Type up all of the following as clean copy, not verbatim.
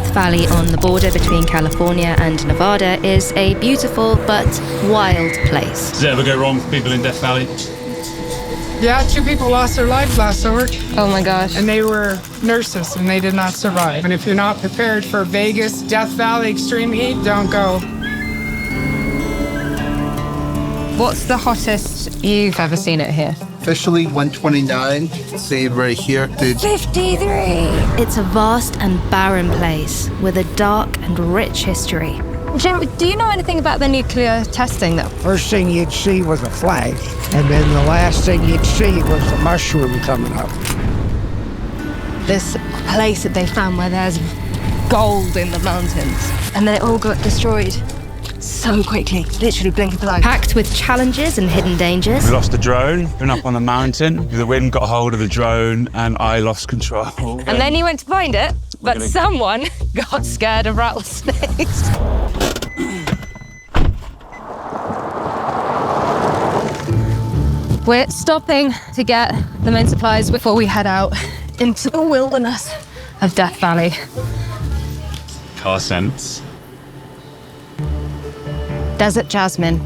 Death Valley on the border between California and Nevada is a beautiful but wild place. Does it ever go wrong for people in Death Valley? Yeah, 2 people lost their lives last summer. Oh my gosh. And they were nurses and they did not survive. And if you're not prepared for Vegas, Death Valley extreme heat, don't go. What's the hottest you've ever seen it here? Officially 129, say right here. 53! It's a vast and barren place with a dark and rich history. Jim, do you know anything about the nuclear testing, though? First thing you'd see was a flag, and then the last thing you'd see was the mushroom coming up. This place that they found where there's gold in the mountains, and then it all got destroyed so quickly, literally blink of an eye. Packed with challenges and hidden dangers. We lost the drone, went up on the mountain. The wind got hold of the drone and I lost control. And then you went to find it, but someone got scared of rattlesnakes. We're stopping to get the main supplies before we head out into the wilderness of Death Valley. Car sense. Desert Jasmine.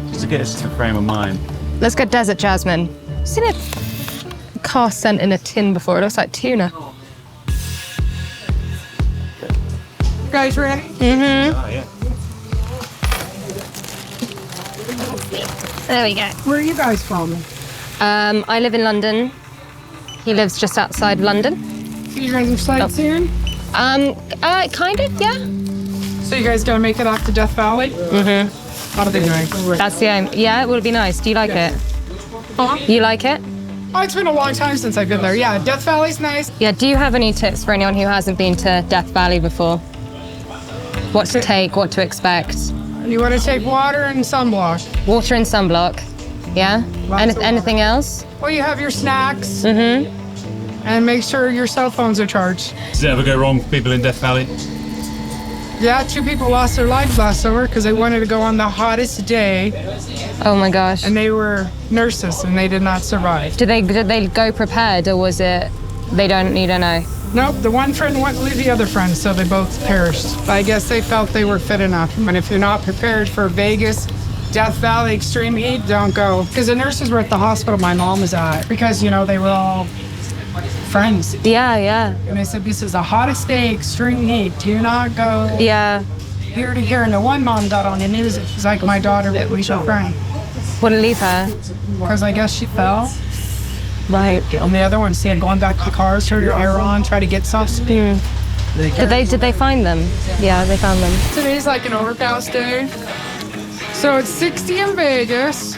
Just to get us to the frame of mind. Let's get Desert Jasmine. I've seen a car scent in a tin before. It looks like tuna. You guys ready? Mm-hmm. Oh, yeah. There we go. Where are you guys from? I live in London. He lives just outside London. So you guys are sightseeing? Kind of, yeah. So you guys gonna make it off to Death Valley? Mm-hmm. How are they doing? That's the aim. Yeah, it would be nice. Do you like it? Huh? You like it? Oh, it's been a long time since I've been there. Yeah, Death Valley's nice. Yeah, do you have any tips for anyone who hasn't been to Death Valley before? What to take, what to expect? You want to take water and sunblock. Water and sunblock, yeah? Anything else? Well, you have your snacks. Mm-hmm. And make sure your cell phones are charged. Does it ever go wrong for people in Death Valley? Yeah, 2 people lost their lives last summer because they wanted to go on the hottest day. Oh my gosh. And they were nurses and they did not survive. Did they go prepared, or was it you don't know? Nope, the one friend went with the other friend, so they both perished. But I guess they felt they were fit enough. And if you're not prepared for Vegas, Death Valley extreme heat, don't go. Because the nurses were at the hospital my mom was at. Because, you know, they were all friends. Yeah. And they said, this is the hottest day, extreme heat. Do not go Yeah. here to here. And the one mom got on the news. It was like my daughter that we should crying. Wouldn't leave her. Because I guess she fell. Right. And the other one, she had gone back to the cars, turned her air on, tried to get something. Did they find them? Yeah, they found them. Today's like an overcast day. So it's 60 in Vegas.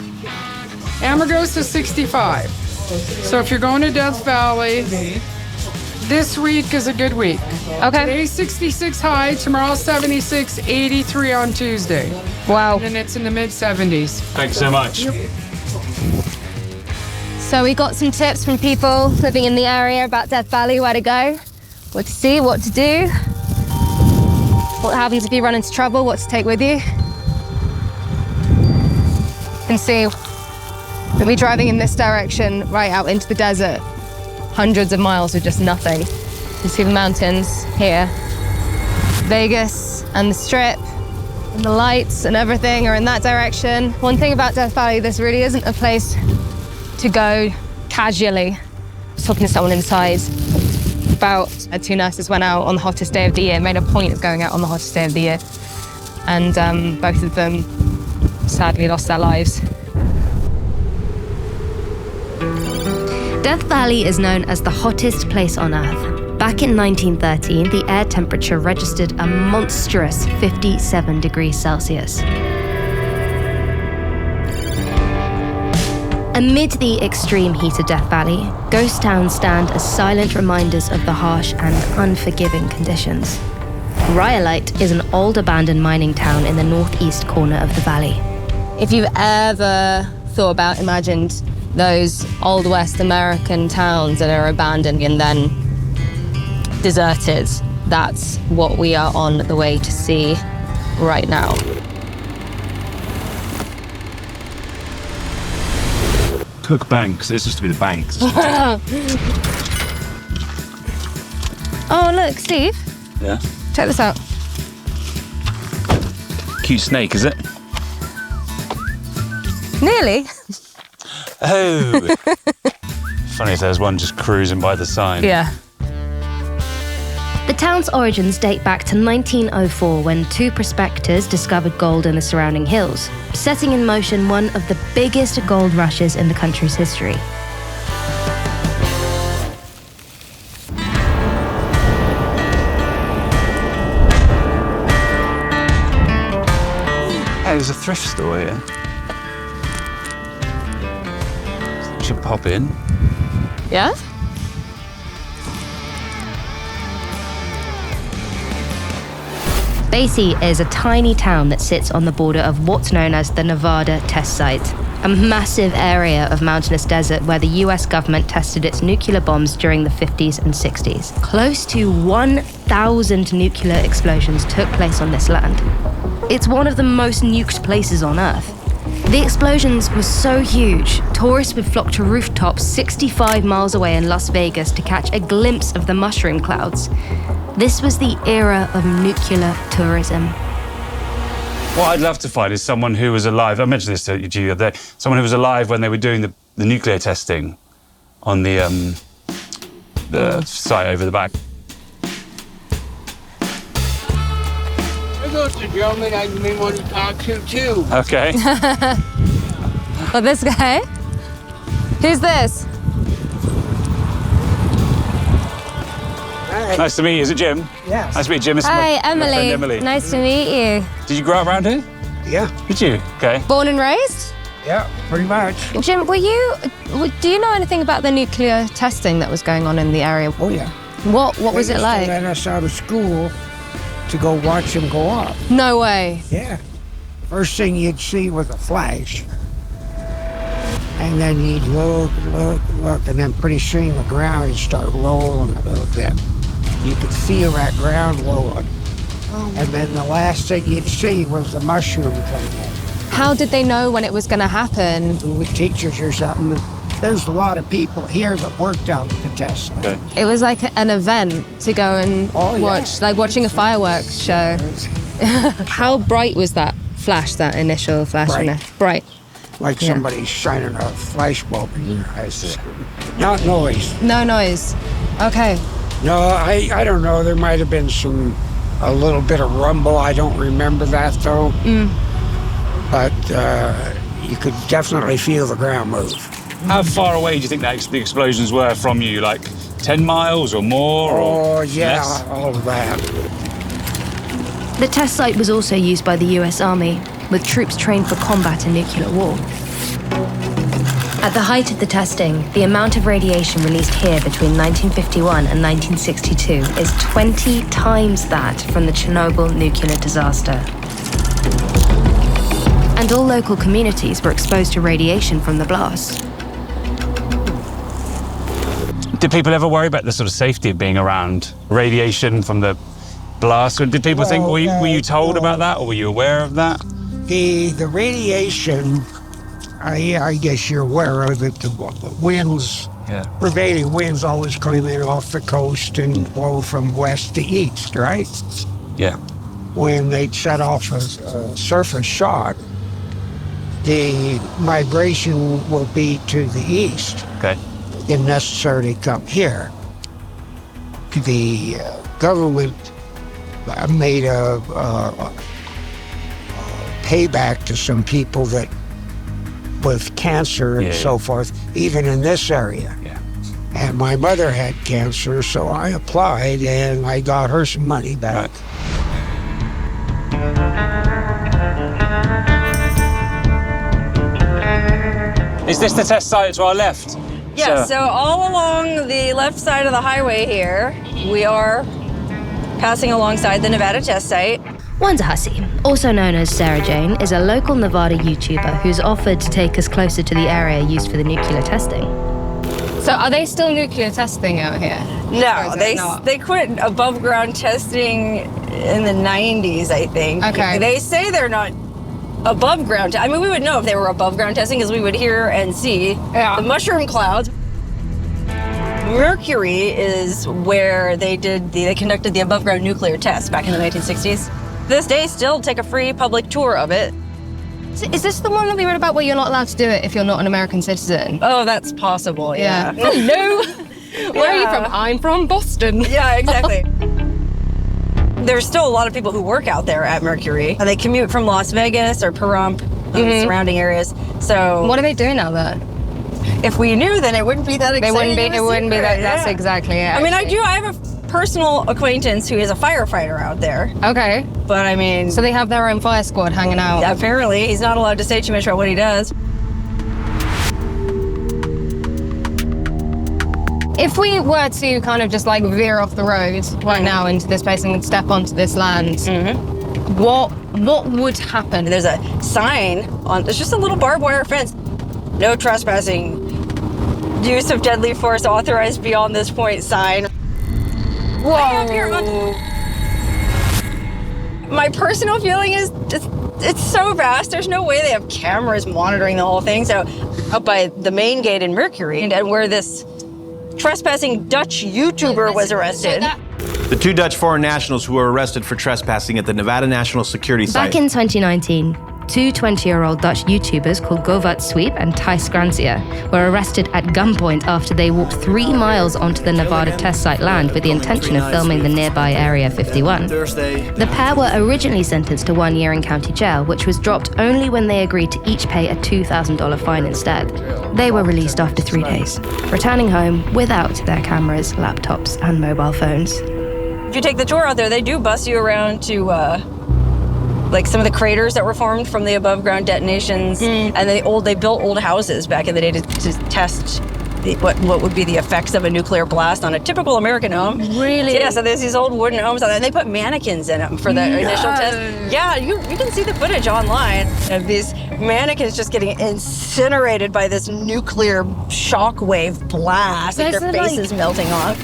Amargosa is 65. So if you're going to Death Valley, this week is a good week. Okay. Today's 66 high, tomorrow 76, 83 on Tuesday. Wow. And it's in the mid-70s. Thanks so much. So we got some tips from people living in the area about Death Valley, where to go, what to see, what to do, what happens if you run into trouble, what to take with you. And see, we'll be driving in this direction right out into the desert, hundreds of miles with just nothing. You see the mountains here, Vegas and the Strip, and the lights and everything are in that direction. One thing about Death Valley, this really isn't a place to go casually. I was talking to someone inside about 2 nurses went out on the hottest day of the year, made a point of going out on the hottest day of the year. And both of them sadly lost their lives. Death Valley is known as the hottest place on Earth. Back in 1913, the air temperature registered a monstrous 57 degrees Celsius. Amid the extreme heat of Death Valley, ghost towns stand as silent reminders of the harsh and unforgiving conditions. Rhyolite is an old abandoned mining town in the northeast corner of the valley. If you've ever imagined those old West American towns that are abandoned and then deserted, that's what we are on the way to see right now. Cook Banks. This used to be the banks. Oh, look, Steve. Yeah. Check this out. Cute snake, is it? Nearly. Oh. Funny if there's one just cruising by the sign. Yeah. The town's origins date back to 1904 when two prospectors discovered gold in the surrounding hills, setting in motion one of the biggest gold rushes in the country's history. Hey, there's a thrift store here. Should pop in. Yeah? Basie is a tiny town that sits on the border of what's known as the Nevada Test Site, a massive area of mountainous desert where the US government tested its nuclear bombs during the 50s and 60s. Close to 1,000 nuclear explosions took place on this land. It's one of the most nuked places on Earth. The explosions were so huge, tourists would flock to rooftops 65 miles away in Las Vegas to catch a glimpse of the mushroom clouds. This was the era of nuclear tourism. What I'd love to find is someone who was alive. I mentioned this to you the other day. Someone who was alive when they were doing the nuclear testing on the site over the back. There's a gentleman I may want to talk to, too. Okay. Well, this guy? Who's this? Hi. Nice to meet you. Is it Jim? Yes. Nice to meet you, Jim. This is Hi, my friend Emily. Emily. Nice to meet you. Did you grow up around here? Yeah, Did you? Okay. Born and raised? yeah, pretty much. Jim, do you know anything about the nuclear testing that was going on in the area? Oh, yeah. What was They it used to like? let us out of school to go watch them go off. No way. Yeah. First thing you'd see was a flash. And then you'd look, and then pretty soon the ground would start rolling a little bit. You could feel that ground rolling. And then the last thing you'd see was the mushroom coming in. How did they know when it was going to happen? With teachers or something. There's a lot of people here that worked out the test. Okay. It was like an event to go and Oh, yeah. watch, like watching a fireworks show. How bright was that flash, that initial flash? Bright. Bright. Like Yeah. somebody's shining a flash bulb in your eyes. Not noise. No noise. Okay. No, I don't know. There might have been a little bit of rumble. I don't remember that though. But you could definitely feel the ground move. How far away do you think the explosions were from you? Like 10 miles or more? Oh or yeah, less? all of that. The test site was also used by the US Army, with troops trained for combat in nuclear war. At the height of the testing, the amount of radiation released here between 1951 and 1962 is 20 times that from the Chernobyl nuclear disaster. And all local communities were exposed to radiation from the blast. Did people ever worry about the sort of safety of being around radiation from the blast? Did people think, Well, were you told about that or were you aware of that? The radiation, I guess you're aware of it. The winds, prevailing winds, always come in off the coast and blow from west to east, right? Yeah. When they set off a surface shock, the migration will be to the east. Okay. Didn't necessarily come here. The government made a payback to some people that with cancer and so forth, even in this area. Yeah. And my mother had cancer, so I applied and I got her some money back. Right. Is this the test site to our left? Yeah, so all along the left side of the highway here, we are passing alongside the Nevada test site. Wanda Hussey, also known as Sarah Jane, is a local Nevada YouTuber who's offered to take us closer to the area used for the nuclear testing. So are they still nuclear testing out here? No, they quit above ground testing in the 90s, I think. Okay. They say they're not above ground. I mean, we would know if they were above ground testing because we would hear and see the mushroom clouds. Mercury is where they conducted the above ground nuclear test back in the 1960s. This day, still take a free public tour of it. Is this the one that we read about where you're not allowed to do it if you're not an American citizen? Oh, that's possible, yeah. Hello. Where are you from? I'm from Boston. Yeah, exactly. There's still a lot of people who work out there at Mercury. They commute from Las Vegas or Pahrump, surrounding areas. So What are they doing out there? if we knew, then it wouldn't be that exciting. It wouldn't be that. That's Yeah. exactly it. I mean, I have a personal acquaintance who is a firefighter out there. Okay. But I mean, So they have their own fire squad hanging out. apparently he's not allowed to say too much about what he does. If we were to kind of just like veer off the road right now into this place and step onto this land, what would happen? There's a sign on, there's just a little barbed wire fence. No trespassing. Use of deadly force authorized beyond this point sign. Whoa. Up here my personal feeling is it's so vast. There's no way they have cameras monitoring the whole thing. So up by the main gate in Mercury and where this trespassing Dutch YouTuber was arrested. The 2 Dutch foreign nationals who were arrested for trespassing at the Nevada National Security Site. Back in 2019, 2 20-year-old Dutch YouTubers called Govert Sweep and Thijs Granzier were arrested at gunpoint after they walked 3 miles onto the Nevada test site land with the intention of filming the nearby Area 51. The pair were originally sentenced to 1 year in county jail, which was dropped only when they agreed to each pay a $2,000 fine instead. They were released after 3 days, returning home without their cameras, laptops, and mobile phones. If you take the tour out there, they do bus you around to like some of the craters that were formed from the above ground detonations, and they built old houses back in the day to test what would be the effects of a nuclear blast on a typical American home. Really? Yeah, so there's these old wooden homes out there, and they put mannequins in them for the initial test. Yeah, you can see the footage online of these mannequins just getting incinerated by this nuclear shockwave blast, like their faces melting off.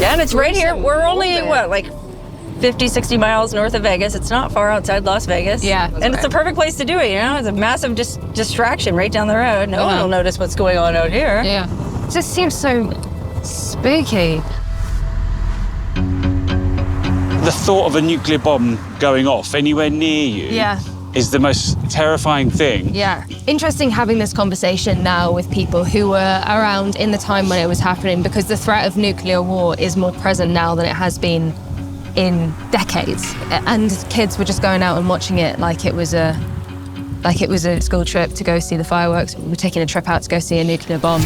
Yeah, and it's right here. We're only, like 50, 60 miles north of Vegas. It's not far outside Las Vegas. Yeah. And it's the perfect place to do it, you know? It's a massive distraction right down the road. No one will notice what's going on out here. Yeah. It just seems so spooky. The thought of a nuclear bomb going off anywhere near you is the most terrifying thing. Yeah. Interesting having this conversation now with people who were around in the time when it was happening, because the threat of nuclear war is more present now than it has been in decades. And kids were just going out and watching it like it was a school trip to go see the fireworks. We're taking a trip out to go see a nuclear bomb.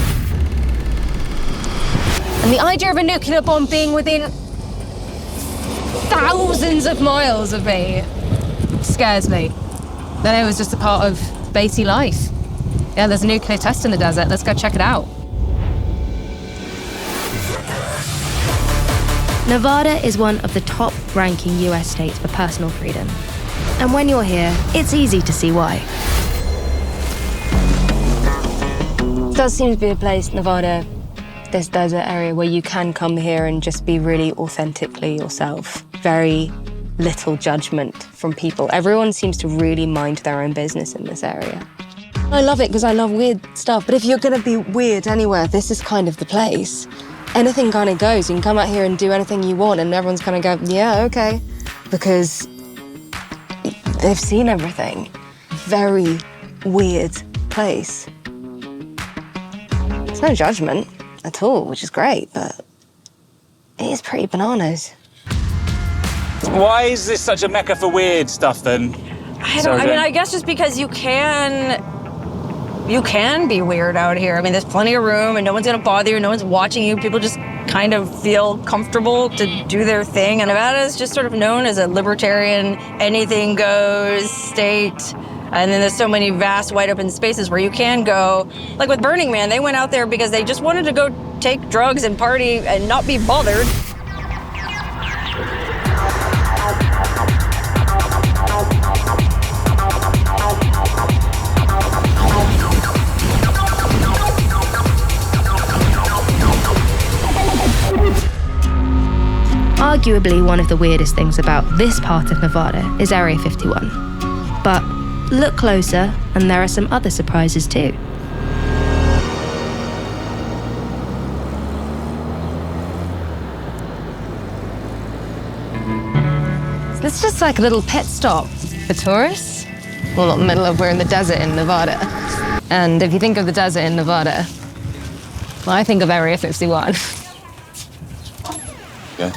And the idea of a nuclear bomb being within thousands of miles of me scares me. Then it was just a part of Beatty life. Yeah, there's a nuclear test in the desert. Let's go check it out. Nevada is one of the top-ranking US states for personal freedom. And when you're here, it's easy to see why. It does seem to be a place, Nevada, this desert area, where you can come here and just be really authentically yourself. Very little judgment from people. Everyone seems to really mind their own business in this area. I love it because I love weird stuff, but if you're gonna be weird anywhere, this is kind of the place. Anything kind of goes. You can come out here and do anything you want and everyone's gonna go, yeah, okay. Because they've seen everything. Very weird place. There's no judgment at all, which is great, but it is pretty bananas. Why is this such a mecca for weird stuff then? I guess just because you can be weird out here. I mean, there's plenty of room and no one's gonna bother you, no one's watching you. People just kind of feel comfortable to do their thing. And Nevada is just sort of known as a libertarian, anything goes state. And then there's so many vast, wide open spaces where you can go. Like with Burning Man, they went out there because they just wanted to go take drugs and party and not be bothered. Arguably one of the weirdest things about this part of Nevada is Area 51. But look closer and there are some other surprises too. This is just like a little pit stop for tourists. Well, not in the middle of, we're in the desert in Nevada. And if you think of the desert in Nevada, well, I think of Area 51. Okay.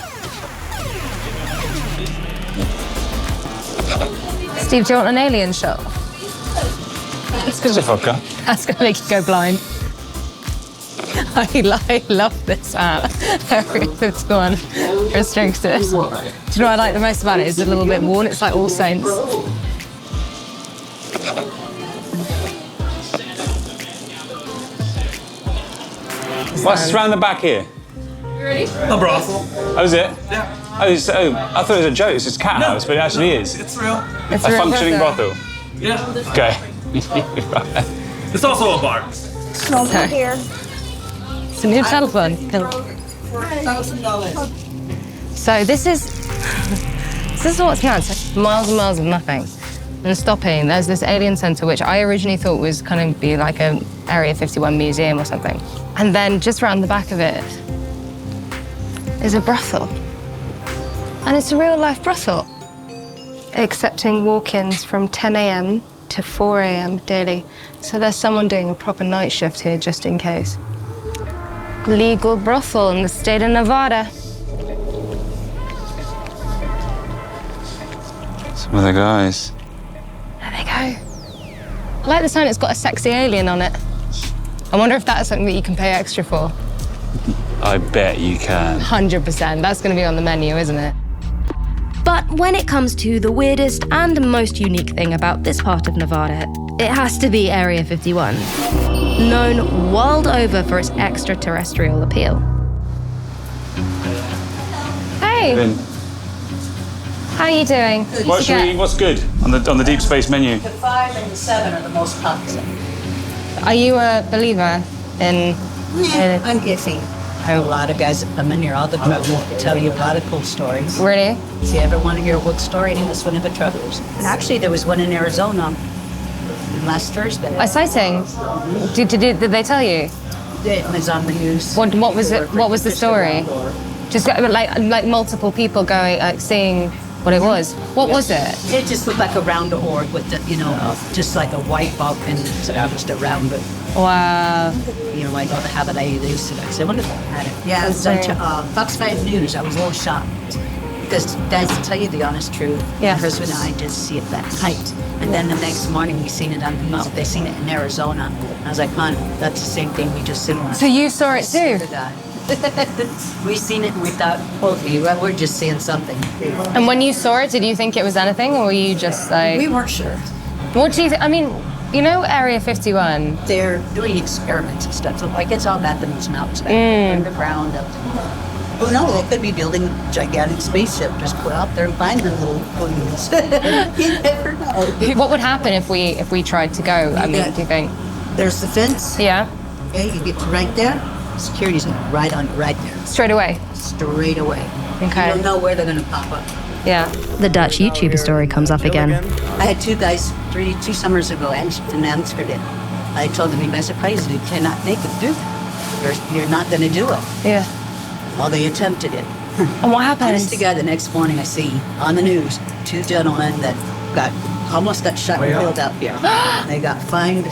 Steve, do you want an alien shot? It's a fucker. That's gonna make you go blind. I love this app. Area 51 restricted. Do you know what I like the most about it? It's a little bit worn. It's like All Saints. What's around the back here? A brothel. Oh, is it? Yeah. Oh, I thought it was a joke. It's just cat house, but it actually is. It's real. It's A real functioning brothel. Yeah. Okay. It's also a bar. It's a new telephone. So this is what's here. It's miles and miles of nothing. And stopping, there's this alien center, which I originally thought was kind of be like a Area 51 museum or something. And then just around the back of it is a brothel. And it's a real life brothel. Accepting walk-ins from 10 a.m. to 4 a.m. daily. So there's someone doing a proper night shift here just in case. Legal brothel in the state of Nevada. Some of the guys. There they go. I like the sign, it's got a sexy alien on it. I wonder if that's something that you can pay extra for. I bet you can. 100%. That's going to be on the menu, isn't it? But when it comes to the weirdest and most unique thing about this part of Nevada, it has to be Area 51, known world over for its extraterrestrial appeal. Hey, Then, how are you doing? what's good on the deep space menu? 5 and 7 are the most popular. Are you a believer in... I'm guessing. I have a lot of guys that come in here all the time tell you a lot of cool stories. Really? If you ever want to hear a good story, it was one of the truckers. And actually, there was one in Arizona last Thursday. A sighting? Did they tell you? It was on the news. What was it? What was the story? Just like multiple people going, seeing what it was. What was it? It just looked like a round orb with the, just like a white bulb, and so that was the round. But Wow. I don't have it. I used to. I said, I wonder if I had it. Yeah, it was on Fox 5 News. I was a little shocked. Because, guys, to tell you the honest truth, Yeah. my husband and I did see it that night. And then the next morning, we seen it on the mouth. They seen it in Arizona. I was like, hon, that's the same thing we just seen. So you saw it too? We seen it and we thought, holy, well, we're just seeing something. And when you saw it, did you think it was anything, or were you just like... We weren't sure. What do you think? I mean, Area 51. They're doing experiments and stuff. So, like, it's all that in those mountains, underground. Well, no, they could be building a gigantic spaceship. Just go out there and find the little balloons. You never know. What would happen if we tried to go? I mean, do you think? There's the fence. Yeah. Okay, you get to right there. Security's right there. Straight away. Straight away. Okay. You don't know where they're going to pop up. Yeah. The Dutch YouTuber story comes up again. I had two guys 2 summers ago and answered it. I told them, you guys are crazy. You cannot make it do that. You're not going to do it. Yeah. Well, they attempted it. And what happened? Honest to God, the next morning I see on the news 2 gentlemen that almost got shot in Philadelphia. They got fined a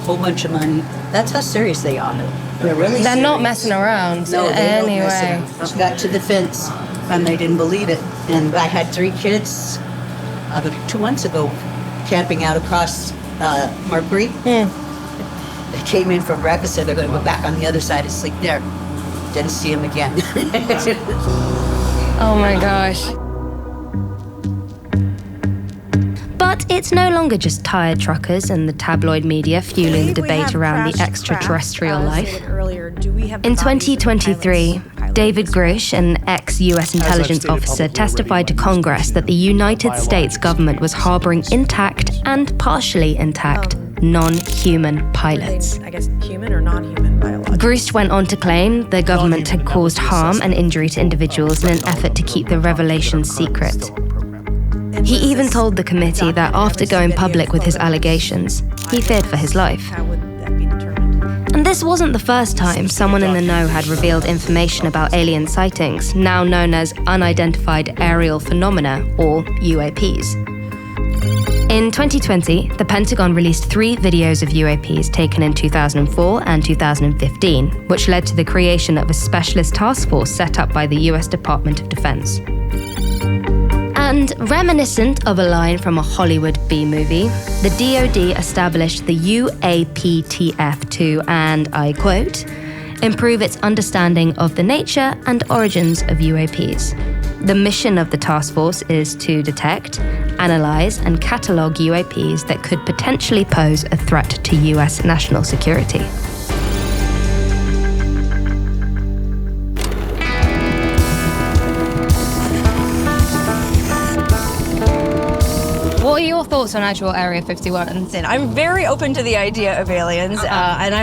whole bunch of money. That's how serious they are. They're really They're not serious. messing around No, in they don't any mess way. around. Got to the fence and they didn't believe it. And I had 3 kids 2 months ago camping out across Mercury. They came in for breakfast, said they're going to go back on the other side and sleep there. Didn't see him again. Oh my gosh. But it's no longer just tired truckers and the tabloid media fueling the debate around the extraterrestrial life. In 2023, David Grush, an ex-US intelligence officer, testified to Congress that the United States government was harboring intact and partially intact non-human pilots. I guess human or non-human biological. Grush went on to claim the government had caused harm and injury to individuals in an effort to keep the revelation secret. He even told the committee that after going public with his allegations, he feared for his life. How would that be determined? And this wasn't the first time someone in the know had revealed information about alien sightings, now known as unidentified aerial phenomena, or UAPs. In 2020, the Pentagon released 3 videos of UAPs taken in 2004 and 2015, which led to the creation of a specialist task force set up by the US Department of Defense. And reminiscent of a line from a Hollywood B-movie, the DoD established the UAPTF to, and I quote, improve its understanding of the nature and origins of UAPs. The mission of the task force is to detect, analyze, and catalogue UAPs that could potentially pose a threat to US national security. What are your thoughts on actual Area 51? And I'm very open to the idea of aliens, and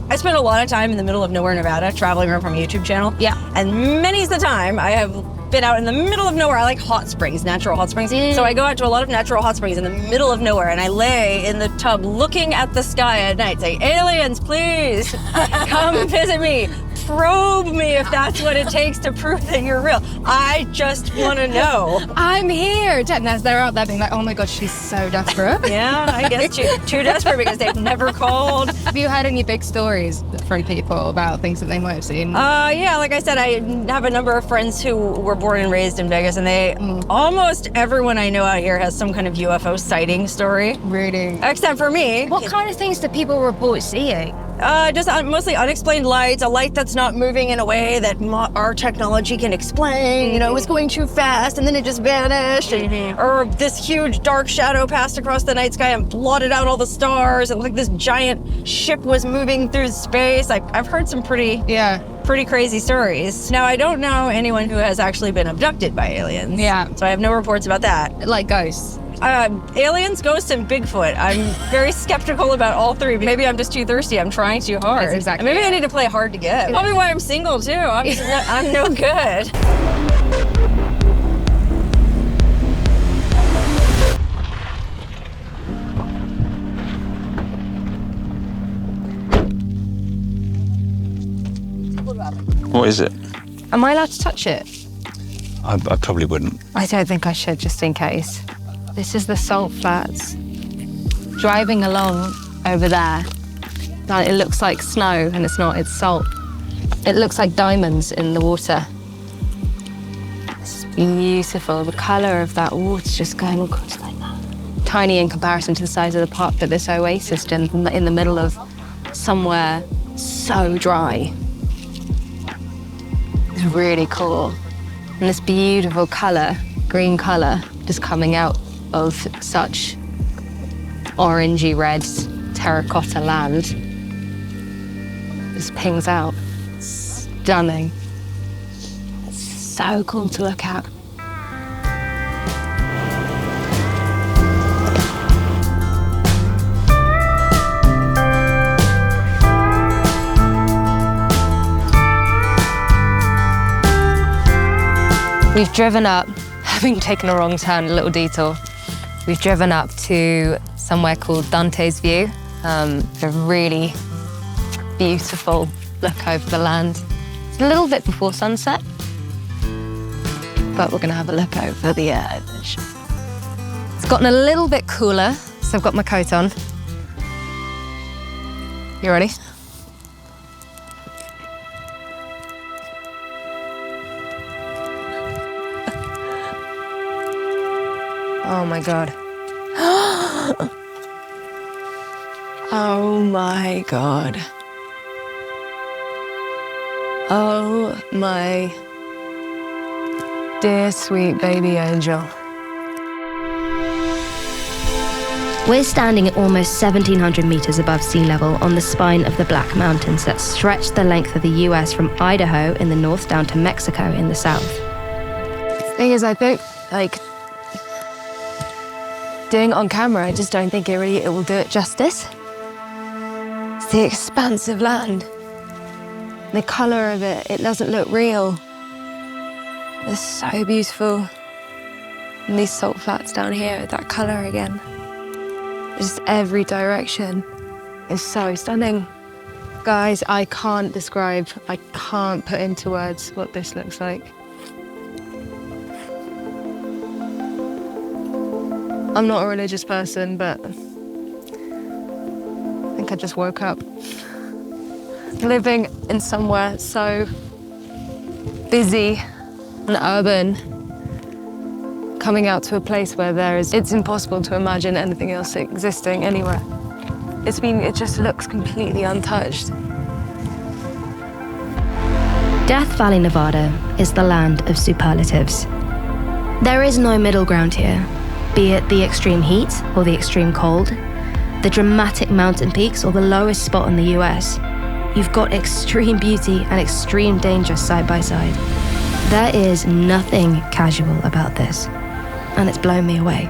I spend a lot of time in the middle of nowhere, Nevada, traveling around from a YouTube channel. Yeah. And many's the time I have been out in the middle of nowhere. I like hot springs, natural hot springs. So I go out to a lot of natural hot springs in the middle of nowhere, and I lay in the tub looking at the sky at night, say, aliens, please, come visit me. Probe me if that's what it takes to prove that you're real. I just want to know. I'm here. And as they're out there being like, oh my God, she's so desperate. Yeah, I guess too desperate because they've never called. Have you had any big stories from people about things that they might have seen? Yeah, like I said, I have a number of friends who were born and raised in Vegas, and they almost everyone I know out here has some kind of UFO sighting story. Really? Except for me. What kind of things do people report seeing? Just mostly unexplained lights, a light that's not moving in a way that our technology can explain. You know, it was going too fast and then it just vanished. Or this huge dark shadow passed across the night sky and blotted out all the stars. It looked like this giant ship was moving through space. I've heard some pretty crazy stories. Now, I don't know anyone who has actually been abducted by aliens. Yeah. So I have no reports about that. Like ghosts? Aliens, ghosts, and Bigfoot. I'm very skeptical about all 3. Maybe I'm just too thirsty. I'm trying too hard. That's exactly Maybe I need to play hard to get. Probably why I'm single too. I'm no good. What is it? Am I allowed to touch it? I probably wouldn't. I don't think I should, just in case. This is the salt flats. Driving along over there, it looks like snow, and it's not, it's salt. It looks like diamonds in the water. It's beautiful. The color of that water's just going across like that. Tiny in comparison to the size of the park, but this oasis in the middle of somewhere so dry. It's really cool. And this beautiful color, green color, just coming out of such orangey red terracotta land. Just pings out. Stunning. It's so cool to look at. We've driven up, having taken a wrong turn, a little detour. We've driven up to somewhere called Dante's View. It's a really beautiful look over the land. It's a little bit before sunset, but we're gonna have a look over the ocean. It's gotten a little bit cooler, so I've got my coat on. You ready? Oh my God. Oh my God. Oh my dear sweet baby angel. We're standing at almost 1,700 meters above sea level on the spine of the Black Mountains that stretch the length of the US from Idaho in the north down to Mexico in the south. The thing is, I think, doing it on camera, I just don't think it will do it justice. It's the expansive land. The color of it, it doesn't look real. It's so beautiful. And these salt flats down here, that color again. Just every direction is so stunning. Guys, I can't describe, I can't put into words what this looks like. I'm not a religious person, but I think I just woke up. Living in somewhere so busy and urban, coming out to a place where it's impossible to imagine anything else existing anywhere. It just looks completely untouched. Death Valley, Nevada is the land of superlatives. There is no middle ground here, be it the extreme heat or the extreme cold, the dramatic mountain peaks or the lowest spot in the US. You've got extreme beauty and extreme danger side by side. There is nothing casual about this, and it's blown me away.